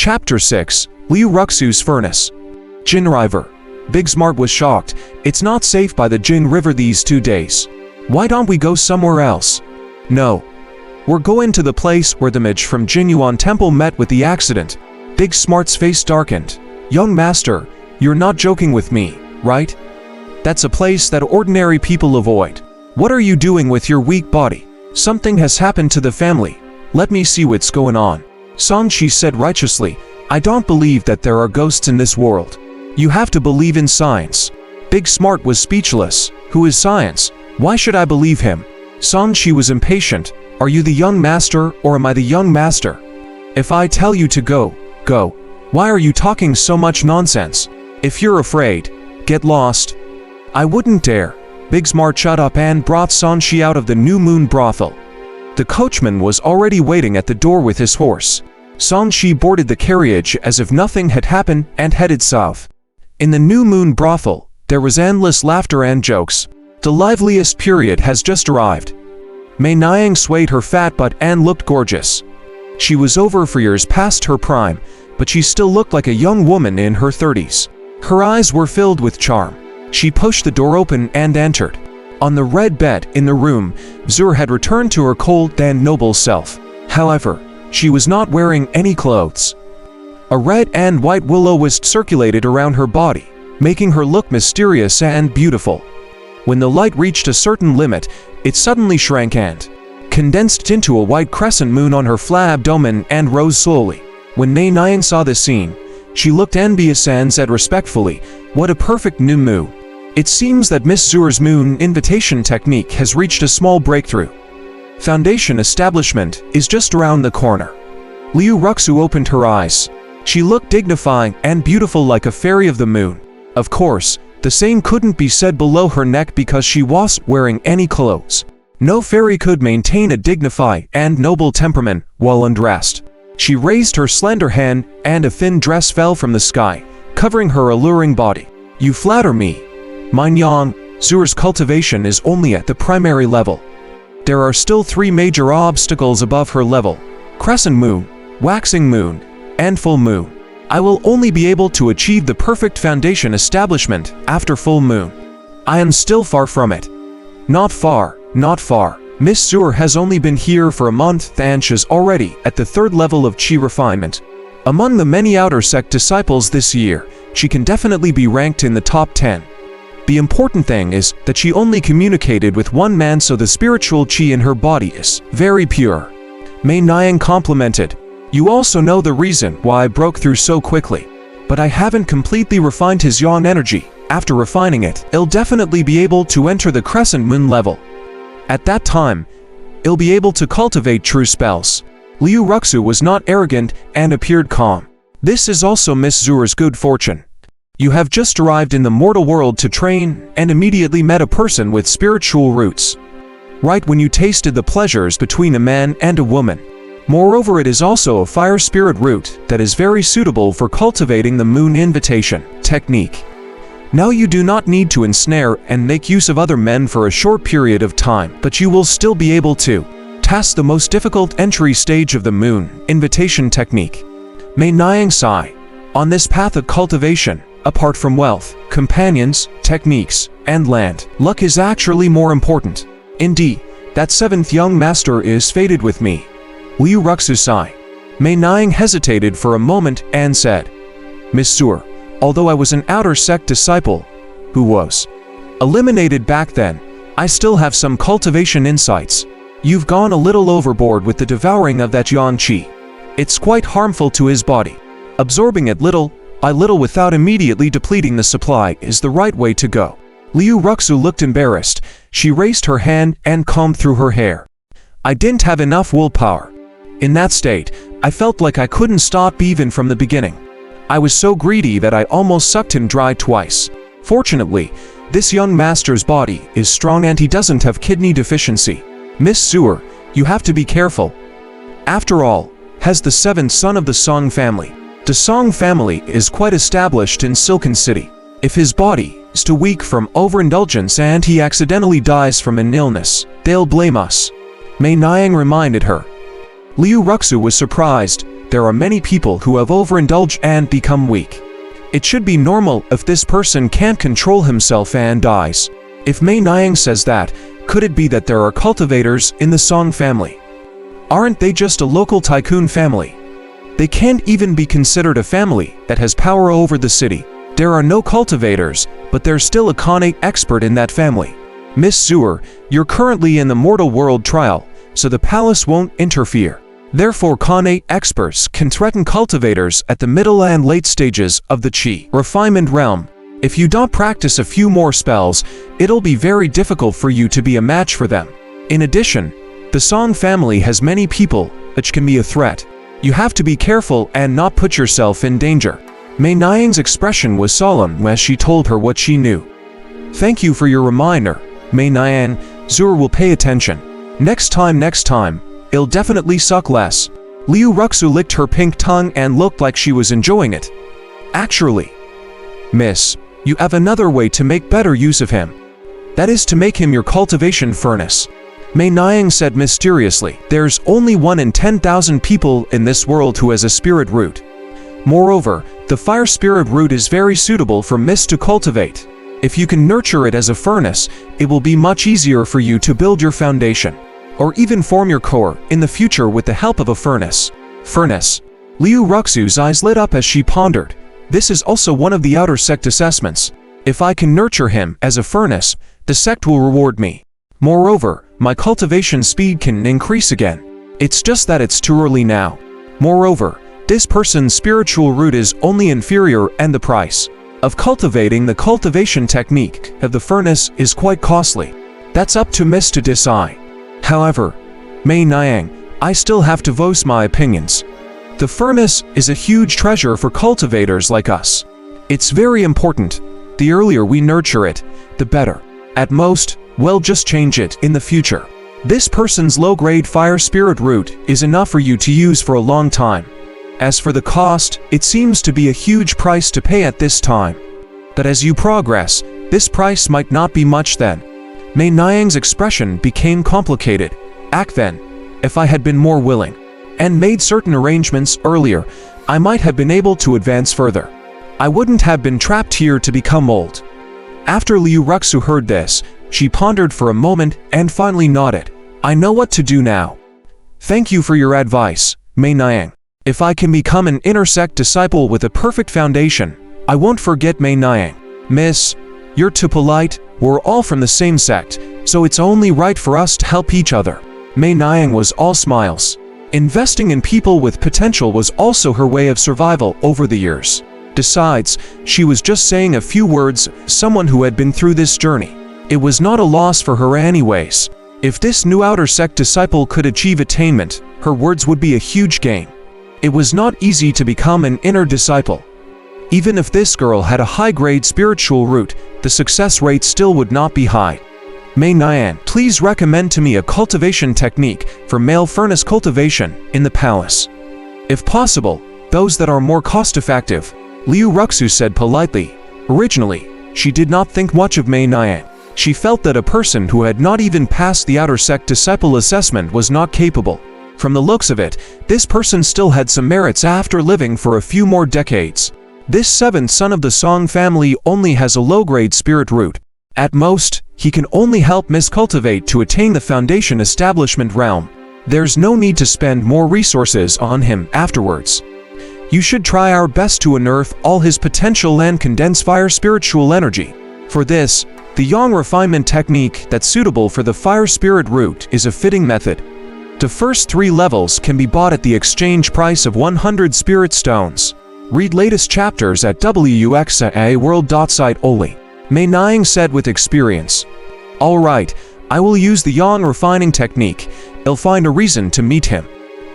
Chapter 6, Liu Ruxue's Furnace. Jin River. Big Smart was shocked. It's not safe by the Jin River these 2 days. Why don't we go somewhere else? No. We're going to the place where the mage from Jinyuan Temple met with the accident. Big Smart's face darkened. Young master, you're not joking with me, right? That's a place that ordinary people avoid. What are you doing with your weak body? Something has happened to the family. Let me see what's going on. Songqi said righteously, I don't believe that there are ghosts in this world. You have to believe in science. Big Smart was speechless. Who is science? Why should I believe him? Songqi was impatient. Are you the young master or am I the young master? If I tell you to go, go. Why are you talking so much nonsense? If you're afraid, get lost. I wouldn't dare. Big Smart shut up and brought Songqi out of the New Moon brothel. The coachman was already waiting at the door with his horse. Songqi boarded the carriage as if nothing had happened and headed south. In the New Moon brothel, there was endless laughter and jokes. The liveliest period has just arrived. Mei Niang swayed her fat butt and looked gorgeous. She was over 4 years past her prime, but she still looked like a young woman in her 30s. Her eyes were filled with charm. She pushed the door open and entered. On the red bed in the room, Zur had returned to her cold and noble self. However, she was not wearing any clothes. A red and white will-o-wisp circulated around her body, making her look mysterious and beautiful. When the light reached a certain limit, it suddenly shrank and condensed into a white crescent moon on her flat abdomen and rose slowly. When Mei Niang saw this scene, she looked envious and said respectfully, "What a perfect new moon." It seems that Miss Zur's moon invitation technique has reached a small breakthrough. Foundation establishment is just around the corner. Liu Ruxue opened her eyes. She looked dignified and beautiful like a fairy of the moon. Of course, the same couldn't be said below her neck because she wasn't wearing any clothes. No fairy could maintain a dignified and noble temperament while undressed. She raised her slender hand and a thin dress fell from the sky, covering her alluring body. You flatter me. Minyan, Zur's cultivation is only at the primary level. There are still 3 major obstacles above her level: crescent moon, waxing moon, and full moon. I will only be able to achieve the perfect foundation establishment after full moon. I am still far from it. Not far, not far. Miss Zur has only been here for a month and she's already at the 3rd level of Qi refinement. Among the many outer sect disciples this year, she can definitely be ranked in the top 10. The important thing is that she only communicated with one man, so the spiritual Qi in her body is very pure. Mei Niang complimented. You also know the reason why I broke through so quickly. But I haven't completely refined his yang energy. After refining it, I'll definitely be able to enter the crescent moon level. At that time, I'll be able to cultivate true spells. Liu Ruxue was not arrogant and appeared calm. This is also Miss Zur's good fortune. You have just arrived in the mortal world to train and immediately met a person with spiritual roots. Right when you tasted the pleasures between a man and a woman. Moreover, it is also a fire spirit root that is very suitable for cultivating the moon invitation technique. Now you do not need to ensnare and make use of other men for a short period of time, but you will still be able to task the most difficult entry stage of the moon invitation technique. Mei Niang sigh. On this path of cultivation, apart from wealth, companions, techniques, and land, luck is actually more important. Indeed, that 7th young master is fated with me. Liu Ruxue sighed. Mei Niang hesitated for a moment and said, Miss Zur, although I was an outer sect disciple, who was eliminated back then, I still have some cultivation insights. You've gone a little overboard with the devouring of that yang qi. It's quite harmful to his body. Absorbing it little by little without immediately depleting the supply is the right way to go. Liu Ruxue looked embarrassed. She raised her hand and combed through her hair. I didn't have enough willpower. In that state, I felt like I couldn't stop even from the beginning. I was so greedy that I almost sucked him dry twice. Fortunately, this young master's body is strong and he doesn't have kidney deficiency. Miss Zur, you have to be careful. After all, has the 7th son of the Song family. The Song family is quite established in Silken City. If his body is too weak from overindulgence and he accidentally dies from an illness, they'll blame us. Mei Niang reminded her. Liu Ruxue was surprised, there are many people who have overindulged and become weak. It should be normal if this person can't control himself and dies. If Mei Niang says that, could it be that there are cultivators in the Song family? Aren't they just a local tycoon family? They can't even be considered a family that has power over the city. There are no cultivators, but there's still a Khanate expert in that family. Miss Zhuer, you're currently in the mortal world trial, so the palace won't interfere. Therefore, Khanate experts can threaten cultivators at the middle and late stages of the Qi refinement realm. If you don't practice a few more spells, it'll be very difficult for you to be a match for them. In addition, the Song family has many people, which can be a threat. You have to be careful and not put yourself in danger. Mei Niang's expression was solemn as she told her what she knew. Thank you for your reminder, Mei Niang. Zhuer will pay attention. Next time, it'll definitely suck less. Liu Ruxue licked her pink tongue and looked like she was enjoying it. Actually, Miss, you have another way to make better use of him. That is to make him your cultivation furnace. Mei Niang said mysteriously. There's only 1 in 10,000 people in this world who has a spirit root. Moreover, the fire spirit root is very suitable for Mist to cultivate. If you can nurture it as a furnace, it will be much easier for you to build your foundation, or even form your core in the future with the help of a furnace. Furnace. Liu Ruxue's eyes lit up as she pondered. This is also one of the outer sect assessments. If I can nurture him as a furnace, the sect will reward me. Moreover, my cultivation speed can increase again. It's just that it's too early now. Moreover, this person's spiritual root is only inferior and the price of cultivating the cultivation technique of the furnace is quite costly. That's up to Miss to decide. However, Mei Niang, I still have to voice my opinions. The furnace is a huge treasure for cultivators like us. It's very important. The earlier we nurture it, the better. At most, we'll just change it in the future. This person's low-grade fire spirit root is enough for you to use for a long time. As for the cost, it seems to be a huge price to pay at this time. But as you progress, this price might not be much then. Mei Niang's expression became complicated. Then, if I had been more willing and made certain arrangements earlier, I might have been able to advance further. I wouldn't have been trapped here to become old. After Liu Ruxue heard this, she pondered for a moment and finally nodded. I know what to do now. Thank you for your advice, Mei Niang. If I can become an inner sect disciple with a perfect foundation, I won't forget Mei Niang. Miss, you're too polite. We're all from the same sect, so it's only right for us to help each other. Mei Niang was all smiles. Investing in people with potential was also her way of survival over the years. Besides, she was just saying a few words, someone who had been through this journey. It was not a loss for her anyways. If this new outer sect disciple could achieve attainment, her words would be a huge gain. It was not easy to become an inner disciple. Even if this girl had a high-grade spiritual root, the success rate still would not be high. Mei Niang, please recommend to me a cultivation technique for male furnace cultivation in the palace. If possible, those that are more cost-effective, Liu Ruxue said politely. Originally, she did not think much of Mei Niang. She felt that a person who had not even passed the outer sect disciple assessment was not capable. From the looks of it, this person still had some merits after living for a few more decades. This seventh son of the Song family only has a low-grade spirit root. At most, he can only help miscultivate to attain the foundation establishment realm. There's no need to spend more resources on him afterwards. You should try our best to unearth all his potential and condense fire spiritual energy. For this, the Yang refinement technique that's suitable for the fire spirit root is a fitting method. The first 3 levels can be bought at the exchange price of 100 spirit stones. Read latest chapters at wuxia-world.site only. Mei Niang said with experience. Alright, I will use the Yang refining technique. I'll find a reason to meet him.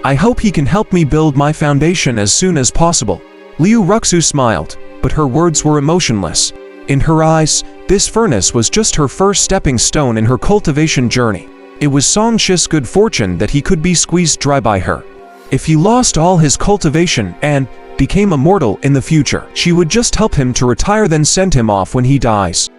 I hope he can help me build my foundation as soon as possible. Liu Ruxue smiled, but her words were emotionless. In her eyes, this furnace was just her first stepping stone in her cultivation journey. It was Song Shi's good fortune that he could be squeezed dry by her. If he lost all his cultivation and became immortal in the future, she would just help him to retire, then send him off when he dies.